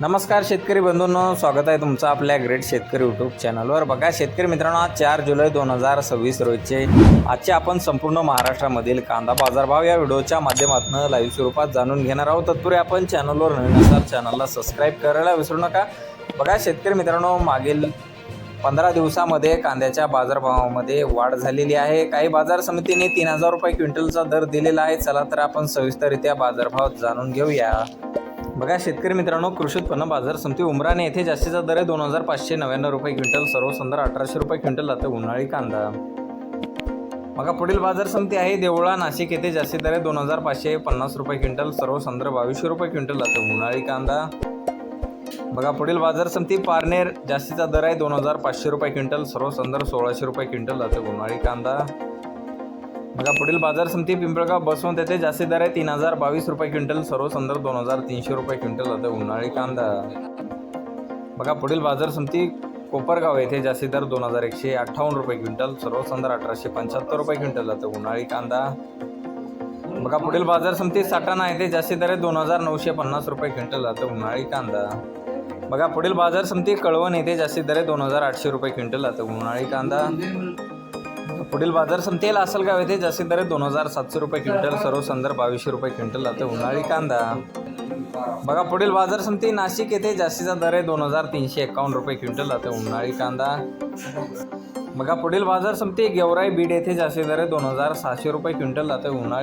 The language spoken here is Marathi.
नमस्कार शेतकरी बंधूंनो, स्वागत आहे तुमचं आपल्या ग्रेट शेतकरी यूट्यूब चॅनलवर। बघा शेतकरी मित्रांनो, आज 4 जुलै 2026 रोजचे आजचे आपण संपूर्ण महाराष्ट्रामधील कांदा बाजारभाव या व्हिडिओच्या माध्यमातून लाईव्ह स्वरूपात जाणून घेणार आहोत। तत्पूर्वी आपण चॅनलवर नवीन असाल चॅनलला सबस्क्राईब करायला विसरू नका। बघा शेतकरी मित्रांनो, मागील 15 दिवसामध्ये कांद्याच्या बाजारभावामध्ये वाढ झालेली आहे। काही बाजार समितीने 3000 रुपये क्विंटलचा दर दिलेला आहे। चला तर आपण सविस्तररित्या बाजारभाव जाणून घेऊया। बघा शेतकरी मित्रांनो, कृषी उत्पन्न बाजार समिती उमराणे येथे जास्तीचा दर आहे 2599 रुपये क्विंटल, सर्वसाधारण 1800 रुपये क्विंटल आता उन्हाळी कांदा। बघा पुढील बाजार समिती आहे देवळा नाशिक येथे जास्तीत दर आहे 2550 रुपये क्विंटल, सर्वसाधारण 2200 रुपये क्विंटल आता उन्हाळी कांदा। बघा पुढील बाजार समिती पारनेर जास्तीचा दर आहे 2500 रुपये क्विंटल, सर्वसाधारण 1600 रुपये क्विंटल आता उन्हाळी कांदा। बघा पुढील बाजार समिती पिंपळगाव बसवंत येथे जास्तीत दर आहे 3022 रुपये क्विंटल, सर्वसाधारण 2300 रुपये क्विंटल आता उन्हाळी कांदा। बघा पुढील बाजार समिती कोपरगाव येथे जास्तीत दर 2158 रुपये क्विंटल, सर्वसाधारण 1875 रुपये क्विंटल आता उन्हाळी कांदा। बघा पुढील बाजार समिती साठाणा येथे जास्तीत दर आहे 2950 रुपये क्विंटल आता उन्हाळी कांदा। बघा पुढील बाजार समिती कळवण येथे जास्तीत दर आहे 2800 रुपये क्विंटल आता उन्हाळी कांदा। पुढील बाजार समिती लासलगाव येथे जास्तीत दर 2700 रुपये क्विंटल, सर्वसाधारण 2200 रुपये क्विंटल आता उन्हाळी कांदा। बघा पुढील बाजार समिती नाशिक येथे जास्तीचा दर आहे 2351 रुपये क्विंटल आता उन्हाळी कांदा। बघा पुढील बाजार समिती गेवराई बीड येथे जास्तीत दर आहे 2600 रुपये क्विंटल आता उन्हाळी